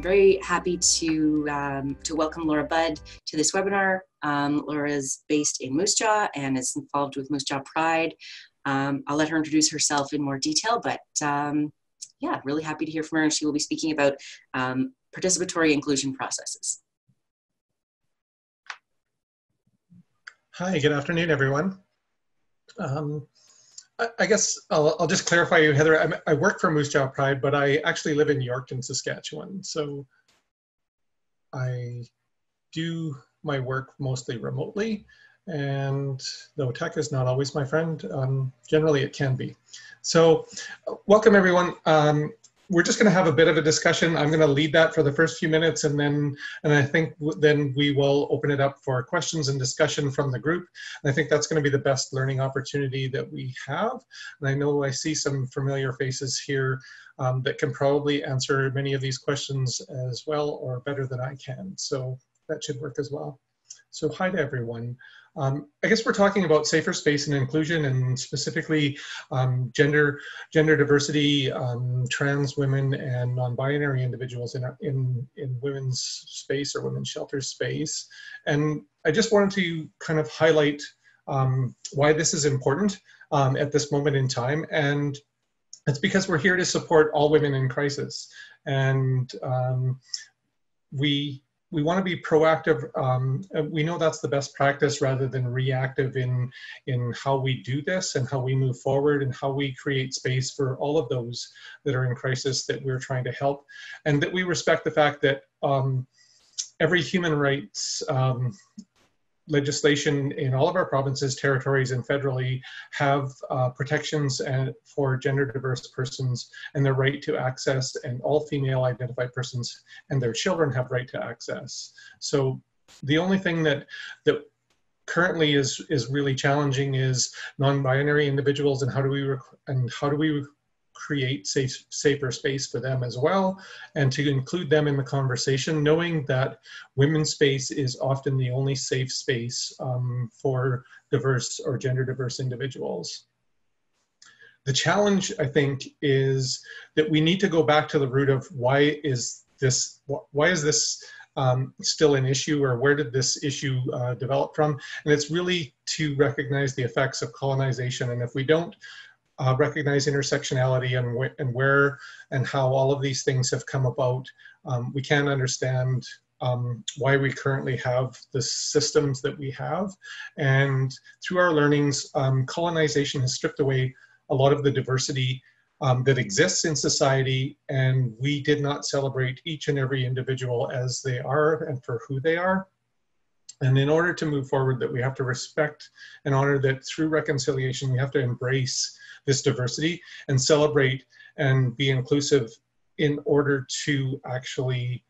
very happy to welcome Laura Budd to this webinar. Laura is based in Moosejaw and is involved with Moosejaw Pride. I'll let her introduce herself in more detail, but yeah, really happy to hear from her. She will be speaking about participatory inclusion processes. Hi, good afternoon, everyone. I guess I'll just clarify you, Heather. I work for Moosejaw Pride, but I actually live in Yorkton, Saskatchewan. So I do my work mostly remotely, and though tech is not always my friend, generally it can be. So welcome, everyone. We're just going to have a bit of a discussion. I'm going to lead that for the first few minutes, and I think then we will open it up for questions and discussion from the group. And I think that's going to be the best learning opportunity that we have. And I know I see some familiar faces here that can probably answer many of these questions as well or better than I can. So that should work as well. So hi to everyone. I guess we're talking about safer space and inclusion, and specifically gender diversity, trans women and non-binary individuals in women's space or women's shelter space. And I just wanted to kind of highlight why this is important at this moment in time. And it's because we're here to support all women in crisis. And we want to be proactive. We know that's the best practice rather than reactive in how we do this and how we move forward and how we create space for all of those that are in crisis that we're trying to help, and that we respect the fact that every human rights legislation in all of our provinces, territories, and federally have protections for gender diverse persons and their right to access, and all female identified persons and their children have right to access. So the only thing that currently is really challenging is non-binary individuals, and how do we create safer space for them as well, and to include them in the conversation, knowing that women's space is often the only safe space for diverse or gender diverse individuals. The challenge, I think, is that we need to go back to the root of why is this still an issue, or where did this issue develop from? And it's really to recognize the effects of colonization. And if we don't recognize intersectionality and where and how all of these things have come about, we can't understand why we currently have the systems that we have. And through our learnings, colonization has stripped away a lot of the diversity that exists in society, and we did not celebrate each and every individual as they are and for who they are. And in order to move forward, that we have to respect and honor that through reconciliation, we have to embrace this diversity and celebrate and be inclusive in order to actually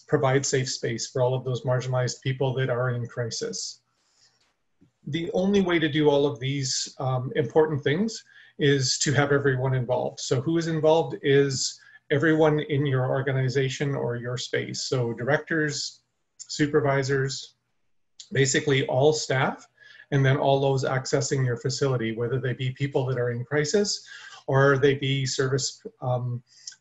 provide safe space for all of those marginalized people that are in crisis. The only way to do all of these important things is to have everyone involved. So who is involved is everyone in your organization or your space. So directors, supervisors, basically all staff, and then all those accessing your facility, whether they be people that are in crisis or they be service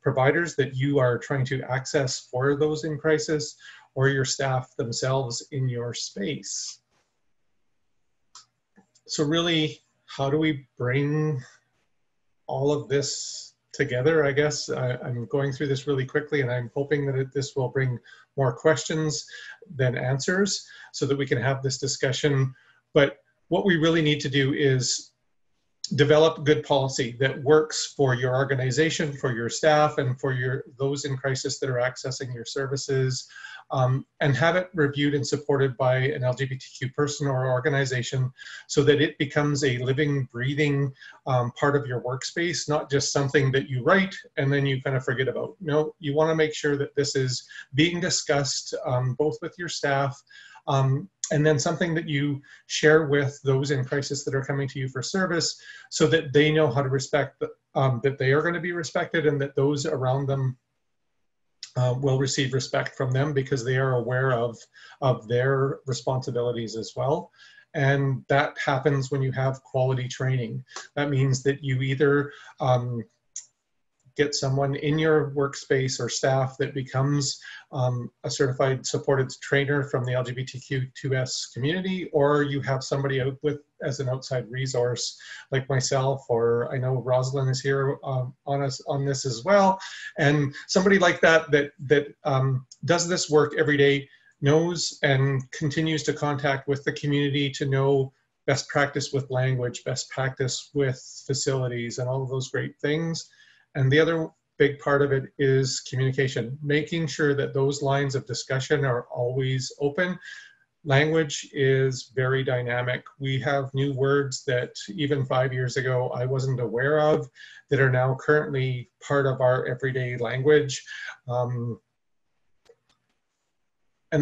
providers that you are trying to access for those in crisis, or your staff themselves in your space. So really, how do we bring all of this together? I guess I'm going through this really quickly, and I'm hoping that this will bring more questions than answers so that we can have this discussion. But what we really need to do is develop good policy that works for your organization, for your staff, and for those in crisis that are accessing your services, and have it reviewed and supported by an LGBTQ person or organization so that it becomes a living, breathing part of your workspace, not just something that you write and then you kind of forget about. No, you want to make sure that this is being discussed both with your staff, and then something that you share with those in crisis that are coming to you for service, so that they know how to respect, that they are going to be respected, and that those around them will receive respect from them because they are aware of their responsibilities as well. And that happens when you have quality training. That means that you either get someone in your workspace or staff that becomes a certified supported trainer from the LGBTQ2S community, or you have somebody out with as an outside resource like myself, or I know Rosalind is here on this as well, and somebody like that does this work every day, knows and continues to contact with the community to know best practice with language, best practice with facilities, and all of those great things. And the other big part of it is communication, making sure that those lines of discussion are always open. Language is very dynamic. We have new words that even 5 years ago I wasn't aware of that are now currently part of our everyday language. And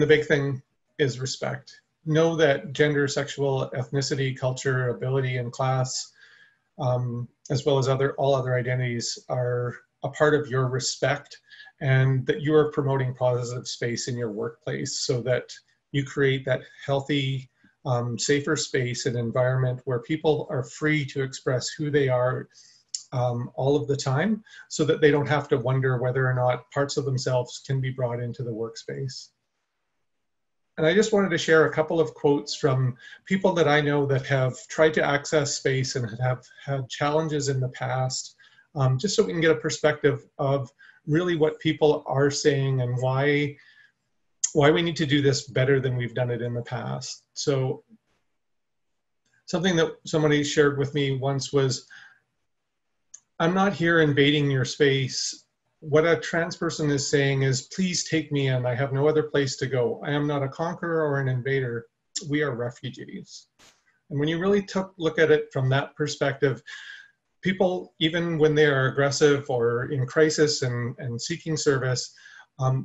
the big thing is respect. Know that gender, sexual, ethnicity, culture, ability, and class, as well as all other identities, are a part of your respect, and that you are promoting positive space in your workplace so that you create that healthy, safer space and environment where people are free to express who they are all of the time, so that they don't have to wonder whether or not parts of themselves can be brought into the workspace. And I just wanted to share a couple of quotes from people that I know that have tried to access space and have had challenges in the past, just so we can get a perspective of really what people are saying and why we need to do this better than we've done it in the past. So something that somebody shared with me once was, I'm not here invading your space. What a trans person is saying is, please take me in. I have no other place to go. I am not a conqueror or an invader. We are refugees. And when you really look at it from that perspective, people, even when they are aggressive or in crisis and seeking service,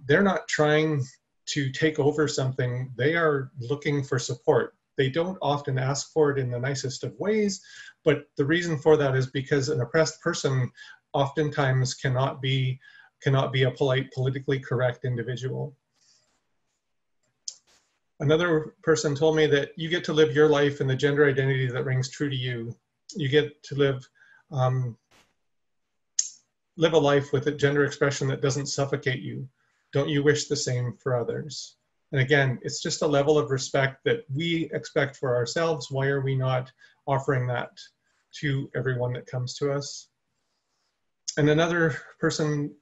they're not trying to take over something. They are looking for support. They don't often ask for it in the nicest of ways, but the reason for that is because an oppressed person oftentimes cannot be a polite, politically correct individual. Another person told me that you get to live your life in the gender identity that rings true to you. You get to live a life with a gender expression that doesn't suffocate you. Don't you wish the same for others? And again, it's just a level of respect that we expect for ourselves. Why are we not offering that to everyone that comes to us? And another person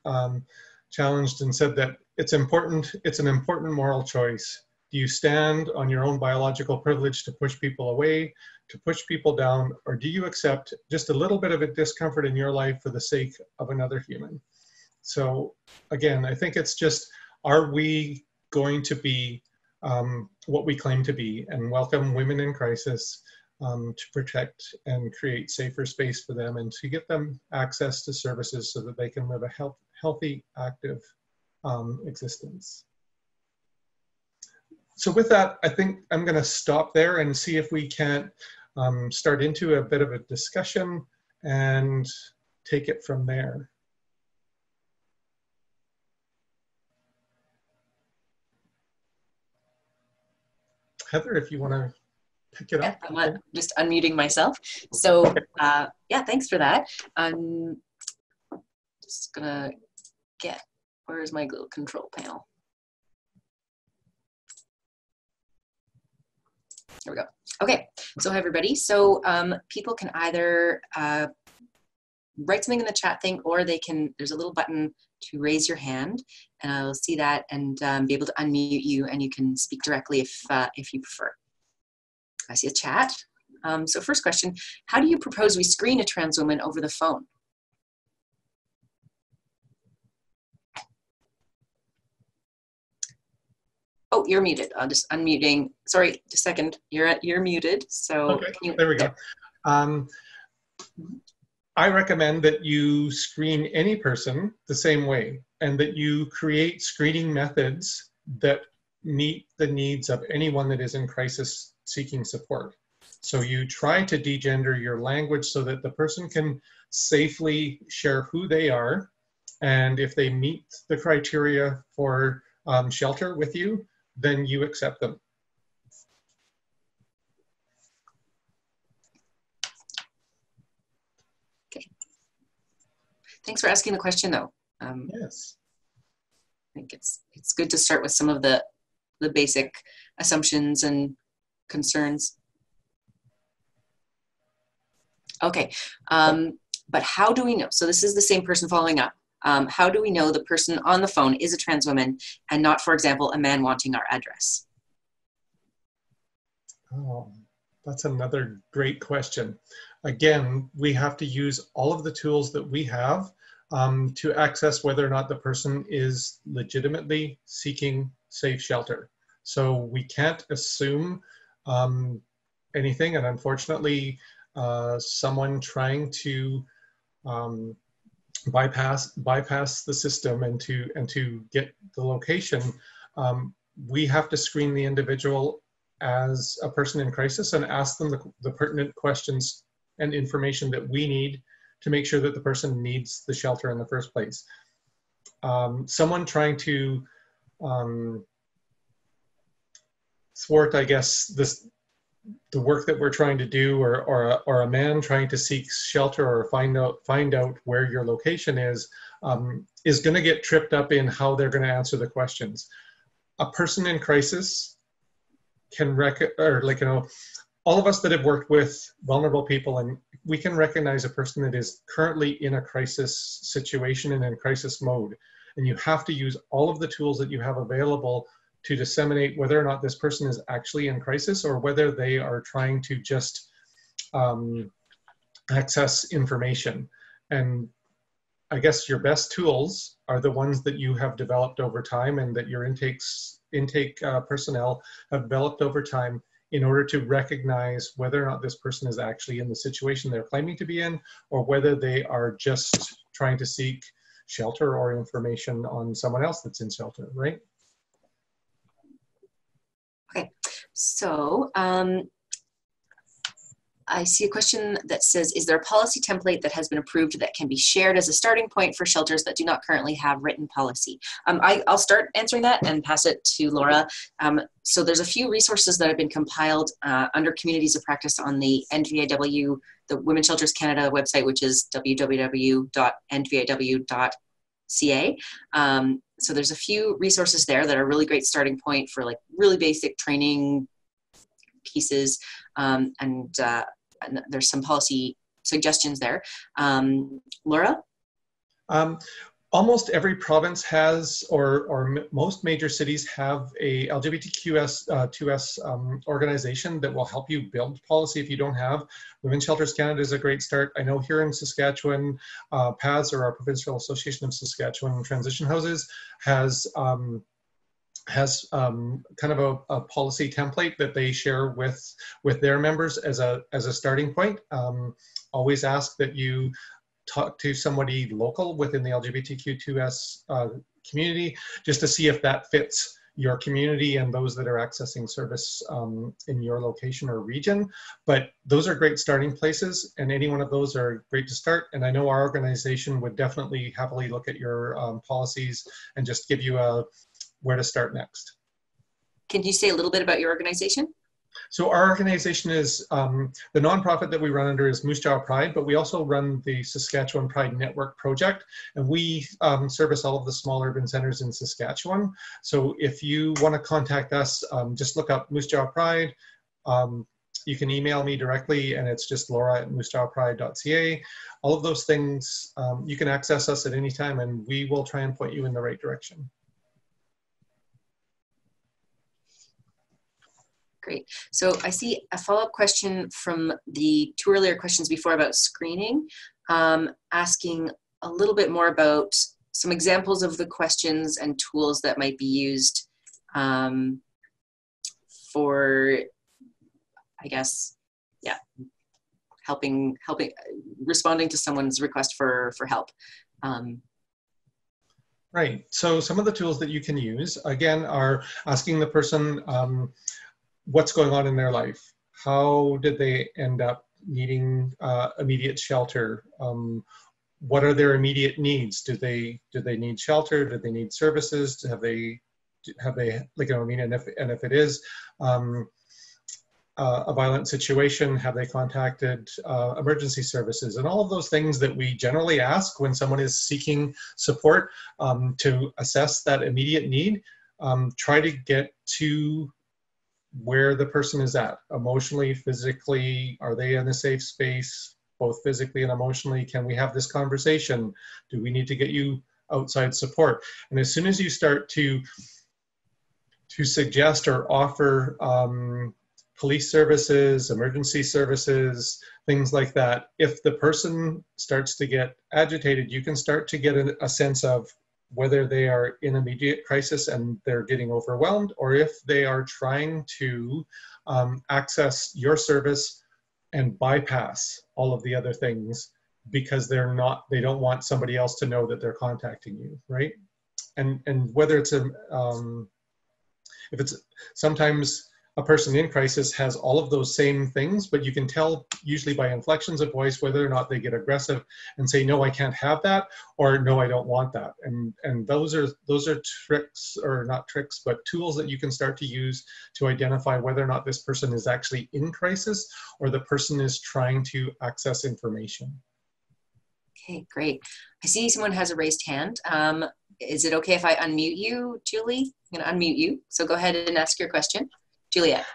challenged and said that it's an important moral choice. Do you stand on your own biological privilege to push people away, to push people down, or do you accept just a little bit of a discomfort in your life for the sake of another human? So again, I think it's just, are we going to be what we claim to be and welcome women in crisis, to protect and create safer space for them and to get them access to services so that they can live a healthy, active existence. So with that, I think I'm going to stop there and see if we can't start into a bit of a discussion and take it from there. Heather, if you want to pick it up. I'm just unmuting myself. So yeah, thanks for that. I'm just gonna where's my little control panel? There we go. Okay, so hi everybody. So people can either write something in the chat thing, or there's a little button to raise your hand, and I'll see that and be able to unmute you, and you can speak directly if you prefer. I see a chat. So first question, how do you propose we screen a trans woman over the phone? Oh, you're muted. I'll just unmuting. Sorry, just a second. You're muted. So okay, there we go. I recommend that you screen any person the same way, and that you create screening methods that meet the needs of anyone that is in crisis seeking support. So you try to degender your language so that the person can safely share who they are, and if they meet the criteria for shelter with you, then you accept them. Thanks for asking the question, though. Yes. I think it's good to start with some of the basic assumptions and concerns. Okay, but how do we know? So this is the same person following up. How do we know the person on the phone is a trans woman and not, for example, a man wanting our address? Oh, that's another great question. Again, we have to use all of the tools that we have to access whether or not the person is legitimately seeking safe shelter. So we can't assume anything, and unfortunately, someone trying to bypass the system and to get the location, we have to screen the individual as a person in crisis and ask them the pertinent questions and information that we need to make sure that the person needs the shelter in the first place. Someone trying to thwart, I guess, the work that we're trying to do, or a man trying to seek shelter or find out where your location is going to get tripped up in how they're going to answer the questions. A person in crisis can all of us that have worked with vulnerable people, and we can recognize a person that is currently in a crisis situation and in crisis mode. And you have to use all of the tools that you have available to disseminate whether or not this person is actually in crisis or whether they are trying to just access information. And I guess your best tools are the ones that you have developed over time and that your intake personnel have developed over time in order to recognize whether or not this person is actually in the situation they're claiming to be in, or whether they are just trying to seek shelter or information on someone else that's in shelter, right? Okay, so I see a question that says, is there a policy template that has been approved that can be shared as a starting point for shelters that do not currently have written policy? I'll start answering that and pass it to Laura. So there's a few resources that have been compiled under communities of practice on the NVIW, the Women's Shelters Canada website, which is www.nviw.ca. So there's a few resources there that are a really great starting point for like really basic training pieces, and there's some policy suggestions there. Laura? Almost every province has, or most major cities have a LGBTQ2S organization that will help you build policy if you don't have. Women's Shelters Canada is a great start. I know here in Saskatchewan, PAS, or our Provincial Association of Saskatchewan Transition Houses, has kind of a policy template that they share with their members as a starting point. Always ask that you talk to somebody local within the LGBTQ2S community just to see if that fits your community and those that are accessing service in your location or region. But those are great starting places, and any one of those are great to start. And I know our organization would definitely happily look at your policies and just give you where to start next. Can you say a little bit about your organization? So our organization is, the nonprofit that we run under is Moosejaw Pride, but we also run the Saskatchewan Pride Network project, and we service all of the small urban centers in Saskatchewan. So if you want to contact us, just look up Moosejaw Pride. You can email me directly, and it's just laura@moosejawpride.ca. All of those things, you can access us at any time, and we will try and point you in the right direction. Great. So I see a follow-up question from the two earlier questions before about screening, asking a little bit more about some examples of the questions and tools that might be used for, I guess, yeah, helping, responding to someone's request for help. Right. So some of the tools that you can use, again, are asking the person, what's going on in their life? How did they end up needing immediate shelter? What are their immediate needs? Do they need shelter? Do they need services? Have they like, you know what I mean? And if it is, a violent situation? Have they contacted emergency services? And all of those things that we generally ask when someone is seeking support to assess that immediate need, try to get to where the person is at, emotionally, physically. Are they in a safe space, both physically and emotionally? Can we have this conversation? Do we need to get you outside support? And as soon as you start to suggest or offer police services, emergency services, things like that, if the person starts to get agitated, you can start to get a sense of whether they are in immediate crisis and they're getting overwhelmed, or if they are trying to access your service and bypass all of the other things because they don't want somebody else to know that they're contacting you, right? And whether it's if it's sometimes a person in crisis has all of those same things, but you can tell usually by inflections of voice whether or not they get aggressive and say, no, I can't have that, or no, I don't want that. And those are tricks, or not tricks, but tools that you can start to use to identify whether or not this person is actually in crisis or the person is trying to access information. Okay, great. I see someone has a raised hand. Is it okay if I unmute you, Julie? I'm going to unmute you. So go ahead and ask your question. Juliet.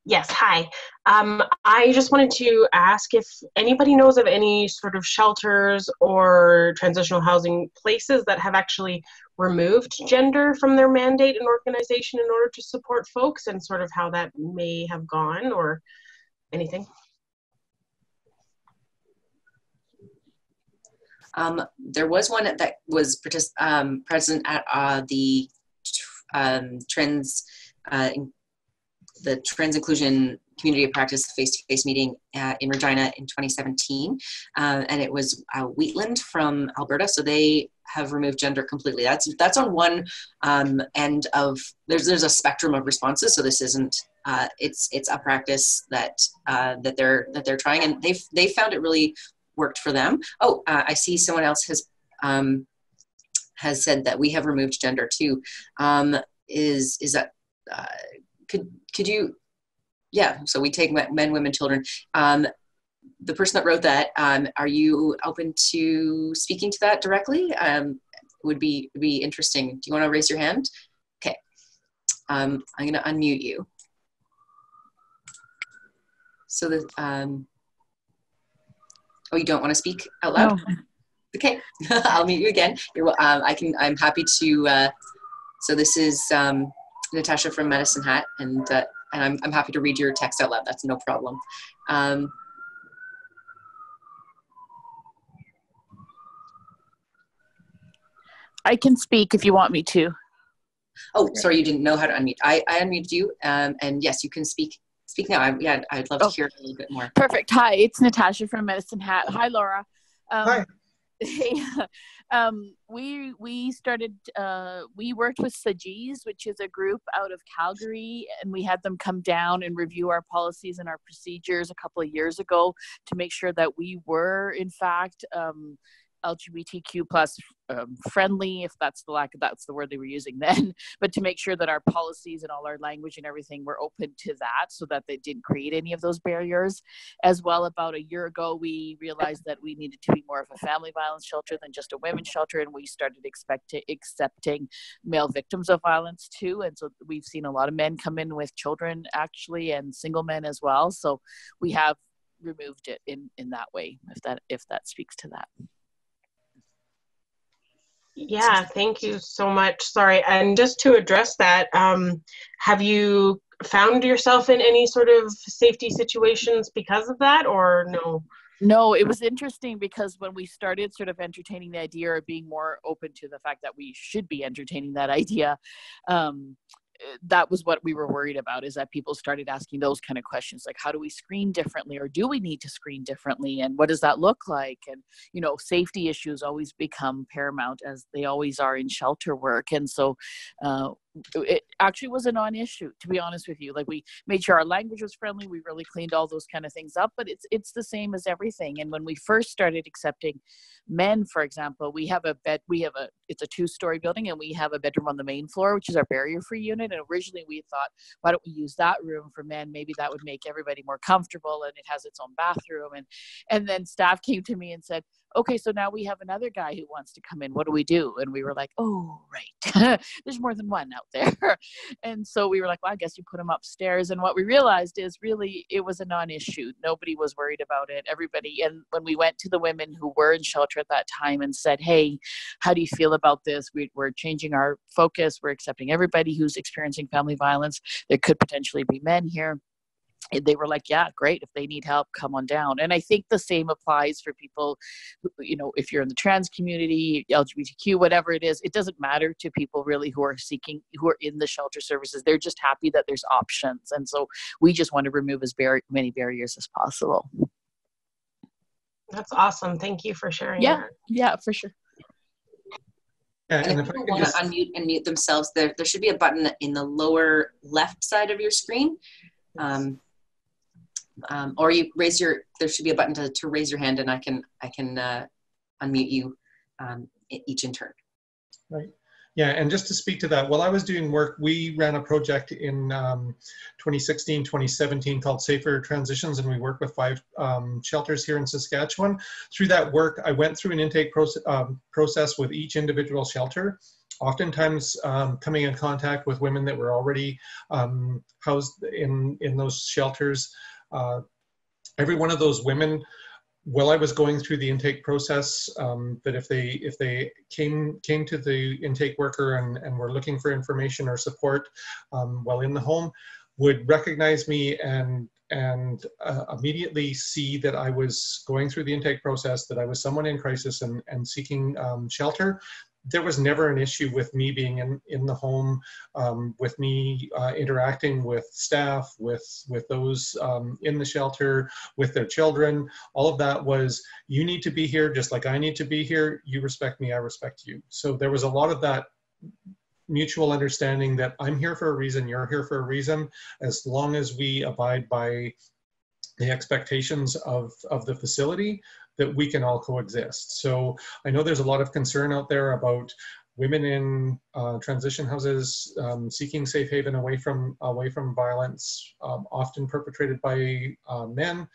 Yes, hi. I just wanted to ask if anybody knows of any sort of shelters or transitional housing places that have actually removed gender from their mandate and organization in order to support folks, and sort of how that may have gone or anything. There was one that was present at the Trans Inclusion Community of Practice face-to-face meeting in Regina in 2017, and it was Wheatland from Alberta. So they have removed gender completely. That's on one end of there's a spectrum of responses. So this isn't it's a practice that they're trying, and they found it really worked for them. Oh, I see someone else has said that we have removed gender too. Is that could you, yeah, so we take men, women, children. The person that wrote that, are you open to speaking to that directly? Would be interesting. Do you want to raise your hand? Okay, I'm going to unmute you. So that, oh, you don't want to speak out loud? No. Okay, I'll mute you again. I'm happy to, so this is Natasha from Medicine Hat, and I'm happy to read your text out loud. That's no problem. I can speak if you want me to. Oh, sorry, you didn't know how to unmute. I unmuted you, and yes, you can speak now. I'd love to hear a little bit more. Perfect. Hi, it's Natasha from Medicine Hat. Hi, Laura. Hi. Hey, we started, we worked with Sajis, which is a group out of Calgary, and we had them come down and review our policies and our procedures a couple of years ago to make sure that we were, in fact, LGBTQ plus friendly, if that's the word they were using then, but to make sure that our policies and all our language and everything were open to that, so that they didn't create any of those barriers. As well, about a year ago, we realized that we needed to be more of a family violence shelter than just a women's shelter, and we started accepting male victims of violence too. And so we've seen a lot of men come in with children, actually, and single men as well. So we have removed it in that way, if that speaks to that. Yeah, thank you so much. Sorry, and just to address that, have you found yourself in any sort of safety situations because of that, or no? No, it was interesting because when we started sort of entertaining the idea, or being more open to the fact that we should be entertaining that idea, that was what we were worried about, is that people started asking those kind of questions, like, how do we screen differently, or do we need to screen differently, and what does that look like? And, you know, safety issues always become paramount, as they always are in shelter work. And so it actually was a non-issue, to be honest with you. Like, we made sure our language was friendly. We really cleaned all those kind of things up, but it's the same as everything. And when we first started accepting men, for example, it's a 2-story building, and we have a bedroom on the main floor, which is our barrier-free unit. And originally we thought, why don't we use that room for men? Maybe that would make everybody more comfortable, and it has its own bathroom. And then staff came to me and said, okay, so now we have another guy who wants to come in. What do we do? And we were like, oh, right. There's more than one out there. And so we were like, well, I guess you put him upstairs. And what we realized is really it was a non-issue. Nobody was worried about it. Everybody. And when we went to the women who were in shelter at that time and said, hey, how do you feel about this? We're changing our focus. We're accepting everybody who's experiencing family violence. There could potentially be men here. They were like, yeah, great. If they need help, come on down. And I think the same applies for people, you know, if you're in the trans community, LGBTQ, whatever it is, it doesn't matter to people really who are in the shelter services. They're just happy that there's options. And so we just want to remove as many barriers as possible. That's awesome. Thank you for sharing that. Yeah, for sure. Yeah, and if people want to unmute and mute themselves, there should be a button in the lower left side of your screen. Or you there should be a button to raise your hand, and I can unmute you each in turn. Right. Yeah, and just to speak to that, while I was doing work, we ran a project in 2016, 2017 called Safer Transitions, and we worked with 5 shelters here in Saskatchewan. Through that work, I went through an intake process with each individual shelter, oftentimes coming in contact with women that were already housed in those shelters. Every one of those women, while I was going through the intake process, that if they came to the intake worker and were looking for information or support while in the home, would recognize me and immediately see that I was going through the intake process, that I was someone in crisis and seeking shelter. There was never an issue with me being in the home, with me interacting with staff, with those in the shelter, with their children. All of that was, you need to be here just like I need to be here. You respect me, I respect you. So there was a lot of that mutual understanding that I'm here for a reason, you're here for a reason, as long as we abide by the expectations of the facility, that we can all coexist. So I know there's a lot of concern out there about women in transition houses seeking safe haven away from violence, often perpetrated by men,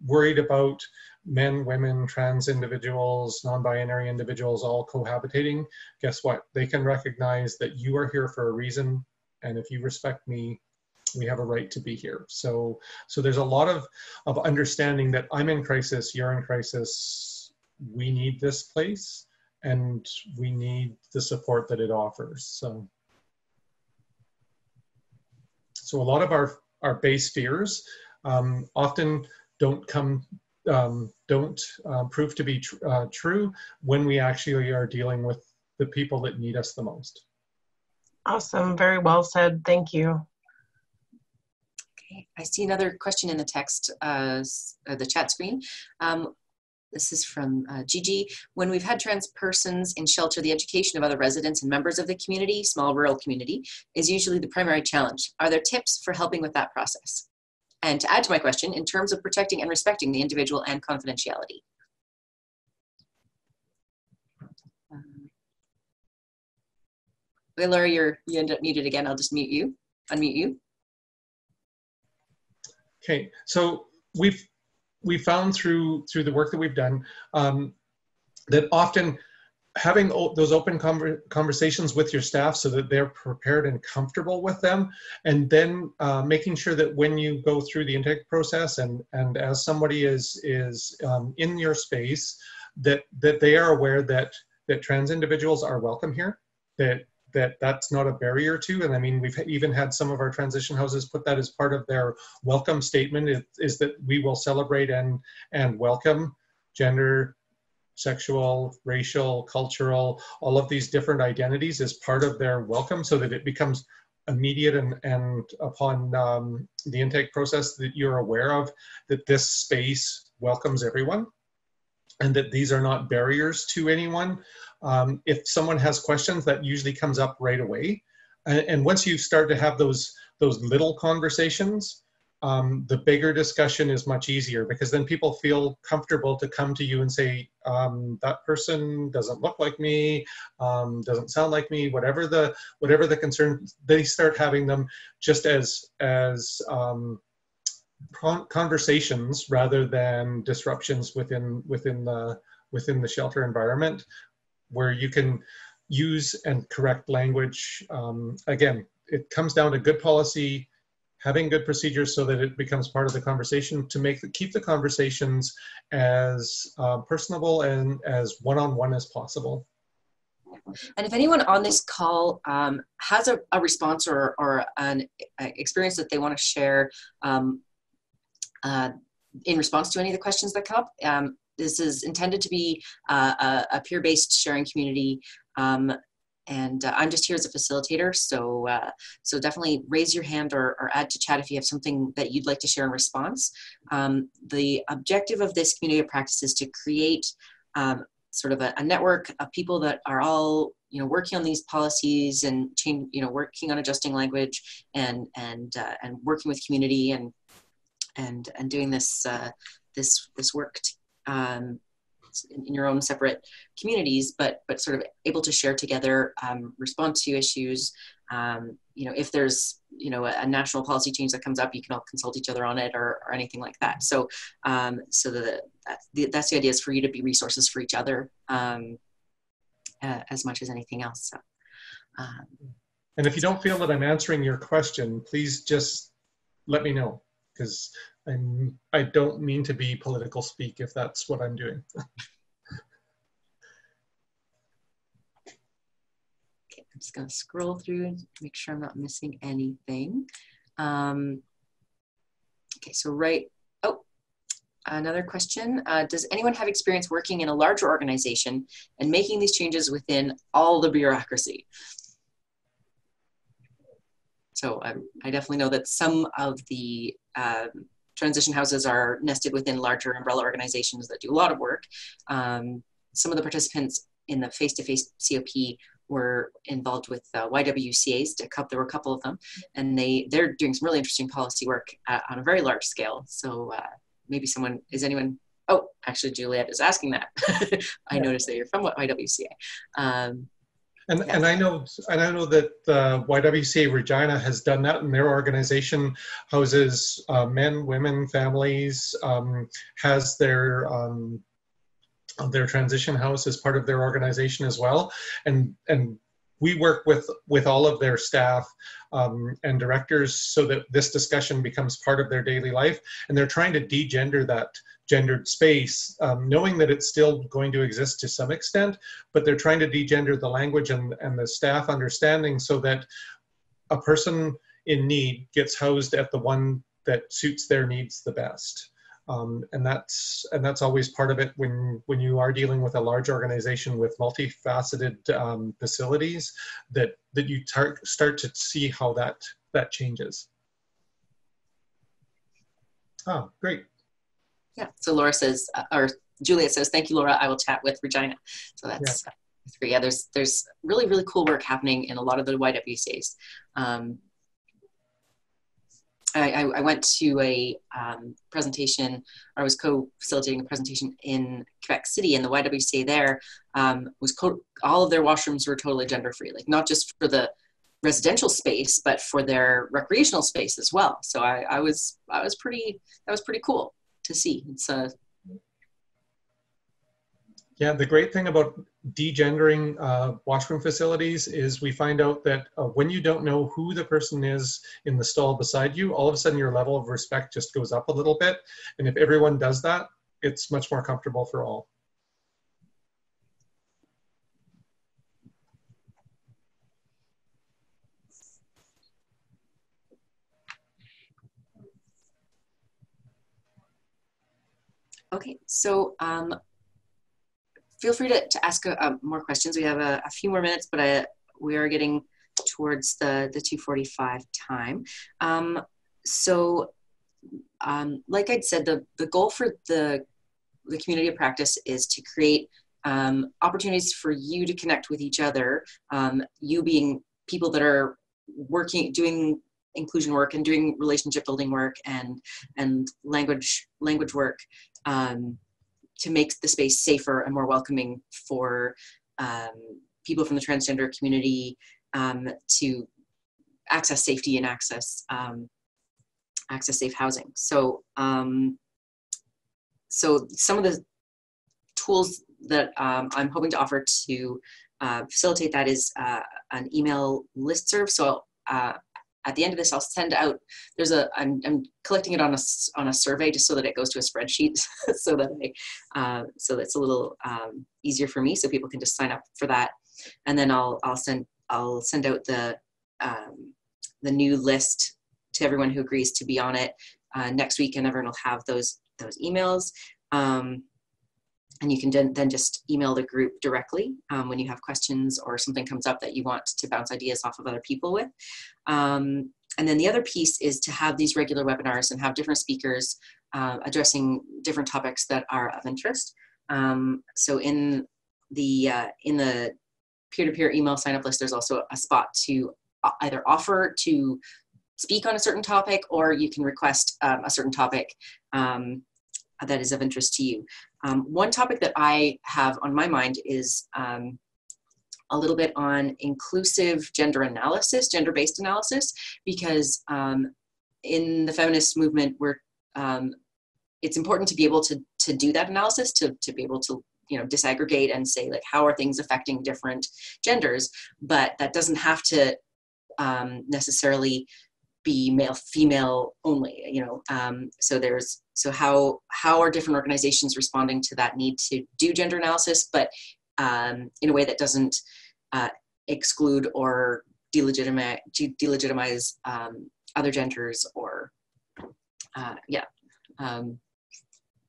worried about men, women, trans individuals, non-binary individuals all cohabitating. Guess what? They can recognize that you are here for a reason, and if you respect me, we have a right to be here. So there's a lot of understanding that I'm in crisis, you're in crisis, we need this place, and we need the support that it offers. So a lot of our base fears often don't prove to be true when we actually are dealing with the people that need us the most. Awesome, very well said, thank you. I see another question in the text, the chat screen. This is from Gigi. When we've had trans persons in shelter, the education of other residents and members of the community, small rural community, is usually the primary challenge. Are there tips for helping with that process? And to add to my question, in terms of protecting and respecting the individual and confidentiality. Okay, Laura, you ended up muted again. I'll just unmute you. Okay, so we've found through the work that we've done that often having those open conversations with your staff so that they're prepared and comfortable with them, and then making sure that when you go through the intake process and as somebody is in your space, that they are aware that trans individuals are welcome here, that's not a barrier to. And I mean, we've even had some of our transition houses put that as part of their welcome statement, is that we will celebrate and welcome gender, sexual, racial, cultural, all of these different identities as part of their welcome, so that it becomes immediate and upon the intake process that you're aware of that this space welcomes everyone and that these are not barriers to anyone. If someone has questions, that usually comes up right away. and once you start to have those little conversations, the bigger discussion is much easier, because then people feel comfortable to come to you and say, that person doesn't look like me, doesn't sound like me, whatever the concern. They start having them just as conversations rather than disruptions within the shelter environment, where you can use and correct language. Again, it comes down to good policy, having good procedures so that it becomes part of the conversation, to keep the conversations as personable and as one-on-one as possible. And if anyone on this call has a response or an experience that they want to share in response to any of the questions that come up, this is intended to be a peer-based sharing community. And I'm just here as a facilitator, so definitely raise your hand or add to chat if you have something that you'd like to share in response. The objective of this community of practice is to create sort of a network of people that are all working on these policies and working on adjusting language and working with community and doing this this work in your own separate communities, but sort of able to share together, respond to issues. If there's a national policy change that comes up, you can all consult each other on it or anything like that. So that's the idea, is for you to be resources for each other as much as anything else. So, and if you don't feel that I'm answering your question, please just let me know, because I don't mean to be political speak if that's what I'm doing. Okay, I'm just going to scroll through and make sure I'm not missing anything. Okay, so another question. Does anyone have experience working in a larger organization and making these changes within all the bureaucracy? So I definitely know that some of the transition houses are nested within larger umbrella organizations that do a lot of work. Some of the participants in the face-to-face COP were involved with YWCAs. There were a couple of them, and they're doing some really interesting policy work on a very large scale. So maybe oh, actually Juliet is asking that. I noticed that you're from YWCA. And I know that YWCA Regina has done that, and their organization houses men, women, families, has their transition house as part of their organization as well. And we work with all of their staff and directors so that this discussion becomes part of their daily life. And they're trying to de-gender that gendered space, knowing that it's still going to exist to some extent, but they're trying to de-gender the language and the staff understanding so that a person in need gets housed at the one that suits their needs the best. And that's always part of it when you are dealing with a large organization with multifaceted facilities, that you start to see how that changes. Oh, great. Yeah, so Laura says, or Juliet says, thank you, Laura, I will chat with Regina. So that's great. Yeah, there's really, really cool work happening in a lot of the YWCAs. I went to a presentation, or I was co-facilitating a presentation in Quebec City, and the YWCA there all of their washrooms were totally gender-free, like not just for the residential space, but for their recreational space as well. So that was pretty cool to see. It's yeah, the great thing about degendering washroom facilities is we find out that when you don't know who the person is in the stall beside you, all of a sudden your level of respect just goes up a little bit. And if everyone does that, it's much more comfortable for all. okay, so feel free to ask more questions. We have a few more minutes, but we are getting towards the 2:45 time. Like I'd said, the goal for the community of practice is to create opportunities for you to connect with each other, you being people that are doing inclusion work and doing relationship building work and language work to make the space safer and more welcoming for people from the transgender community to access safety and access safe housing. So so some of the tools that I'm hoping to offer to facilitate that is an email listserv. So at the end of this, I'll send out, I'm collecting it on a survey just so that it goes to a spreadsheet so that it's a little easier for me, so people can just sign up for that. And then I'll send out the new list to everyone who agrees to be on it next week, and everyone will have those emails. And you can then just email the group directly when you have questions or something comes up that you want to bounce ideas off of other people with. And then the other piece is to have these regular webinars and have different speakers addressing different topics that are of interest. So in the peer-to-peer email sign-up list, there's also a spot to either offer to speak on a certain topic, or you can request a certain topic that is of interest to you. One topic that I have on my mind is a little bit on inclusive gender-based analysis, because in the feminist movement, it's important to be able to do that analysis, to be able to disaggregate and say, like, how are things affecting different genders, but that doesn't have to necessarily be male female only. So how are different organizations responding to that need to do gender analysis, but in a way that doesn't exclude or delegitimize other genders, or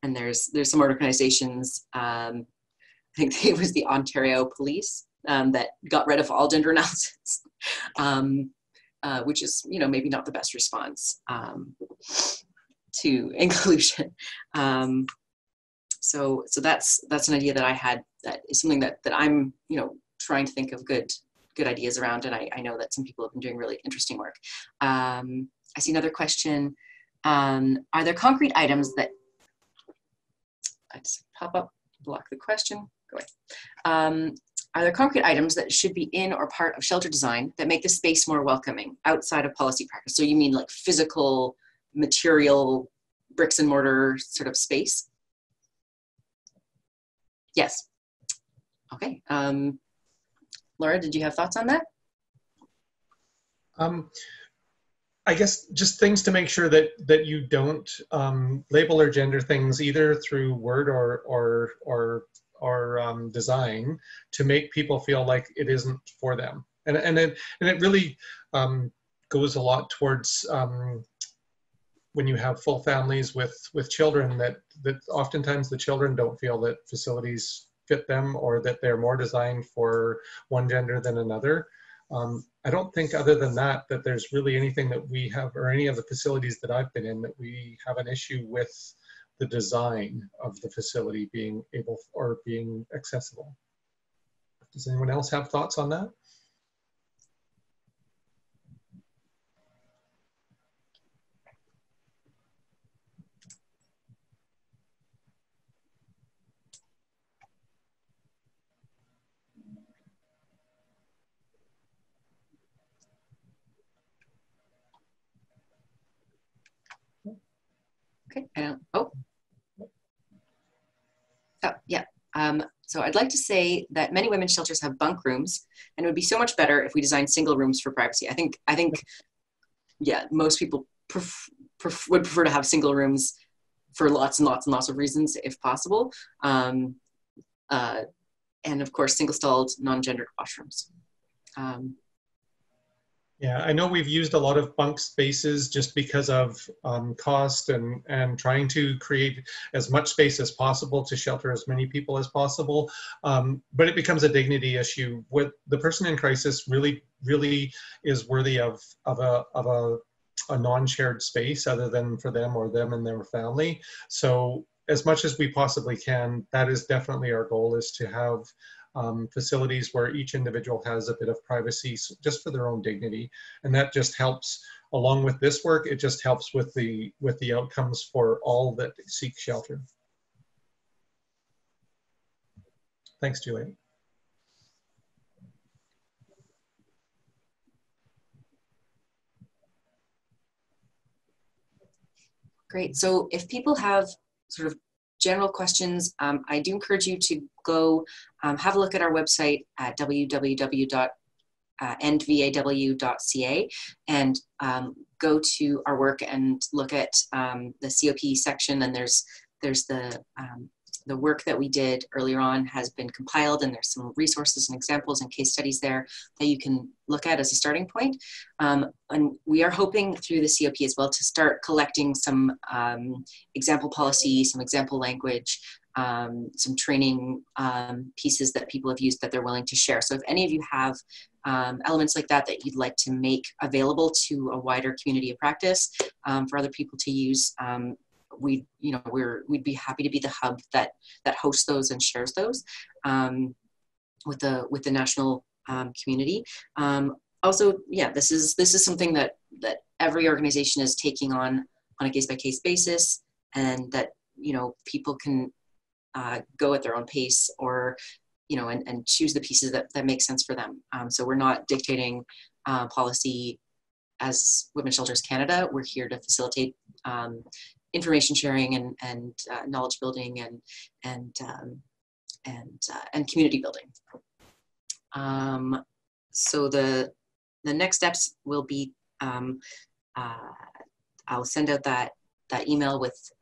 and there's some organizations, I think it was the Ontario Police, that got rid of all gender analysis, which is maybe not the best response to inclusion. So that's an idea that I had, that is something that I'm trying to think of good ideas around, and I know that some people have been doing really interesting work. I see another question. Are there concrete items that, I just pop up, block the question, go away. Are there concrete items that should be in or part of shelter design that make the space more welcoming outside of policy practice? So you mean like physical, material, bricks and mortar sort of space? Yes. Okay. Laura, did you have thoughts on that? I guess just things to make sure that you don't label or gender things either through word or design, to make people feel like it isn't for them. And it really goes a lot towards when you have full families with children, that oftentimes the children don't feel that facilities fit them, or that they're more designed for one gender than another. I don't think, other than that there's really anything that we have, or any of the facilities that I've been in, that we have an issue with the design of the facility being able or being accessible. Does anyone else have thoughts on that? Okay. Yeah. So I'd like to say that many women's shelters have bunk rooms, and it would be so much better if we designed single rooms for privacy. I think, yeah, most people would prefer to have single rooms for lots and lots and lots of reasons, if possible. And of course, single-stalled, non-gendered washrooms. Yeah, I know we've used a lot of bunk spaces just because of cost and trying to create as much space as possible to shelter as many people as possible. But it becomes a dignity issue. What the person in crisis really is worthy of a non-shared space other than for them or them and their family. So as much as we possibly can, that is definitely our goal, is to have facilities where each individual has a bit of privacy just for their own dignity. And that just helps, along with this work, it just helps with the outcomes for all that seek shelter. Thanks, Juliet. Great. So if people have sort of general questions, I do encourage you to go have a look at our website at www.ndvaw.ca and go to our work and look at the CoP section. And there's the work that we did earlier on has been compiled, and there's some resources and examples and case studies there that you can look at as a starting point. And we are hoping through the CoP as well to start collecting some example policy, some example language, some training pieces that people have used that they're willing to share. So if any of you have elements like that that you'd like to make available to a wider community of practice for other people to use, we'd be happy to be the hub that hosts those and shares those with the national community. Also, yeah, this is something that every organization is taking on a case-by-case basis, and that people can go at their own pace, or and choose the pieces that make sense for them. So we're not dictating policy as Women's Shelters Canada. We're here to facilitate information sharing and knowledge building and community building. So the next steps will be I'll send out that email with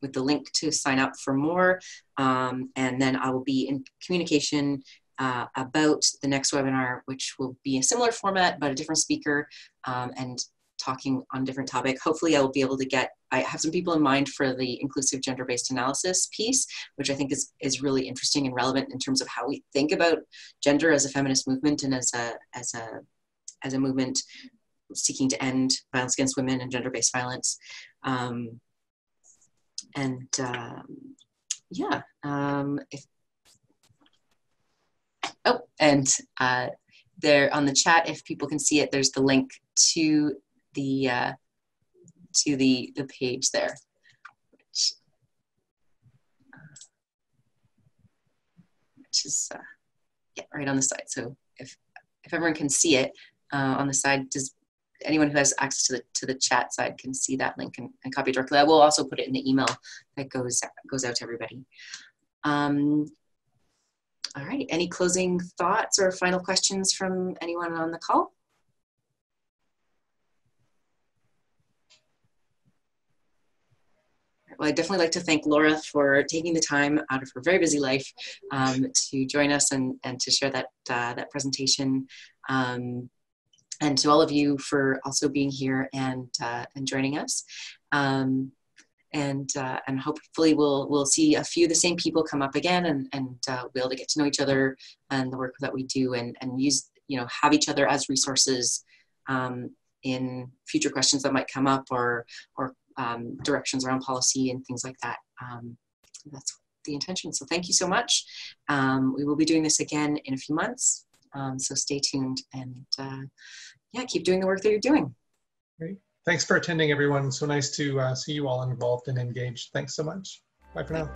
the link to sign up for more, and then I will be in communication about the next webinar, which will be a similar format but a different speaker, and talking on a different topic. Hopefully I will be able to I have some people in mind for the inclusive gender-based analysis piece, which I think is really interesting and relevant in terms of how we think about gender as a feminist movement and as a movement seeking to end violence against women and gender-based violence. There on the chat, if people can see it, there's the link to the page there, which is right on the side. So if everyone can see it on the side, does anyone who has access to the chat side can see that link and copy it directly? I will also put it in the email that goes out to everybody. All right, any closing thoughts or final questions from anyone on the call? Well, I'd definitely like to thank Laura for taking the time out of her very busy life to join us and to share that presentation. And to all of you for also being here and joining us. And hopefully we'll see a few of the same people come up again and be able to get to know each other and the work that we do, and use, have each other as resources in future questions that might come up, or directions around policy and things like that. That's the intention. So thank you so much. We will be doing this again in a few months. So stay tuned and yeah, keep doing the work that you're doing. Great. Thanks for attending, everyone. So nice to see you all involved and engaged. Thanks so much. Bye for now.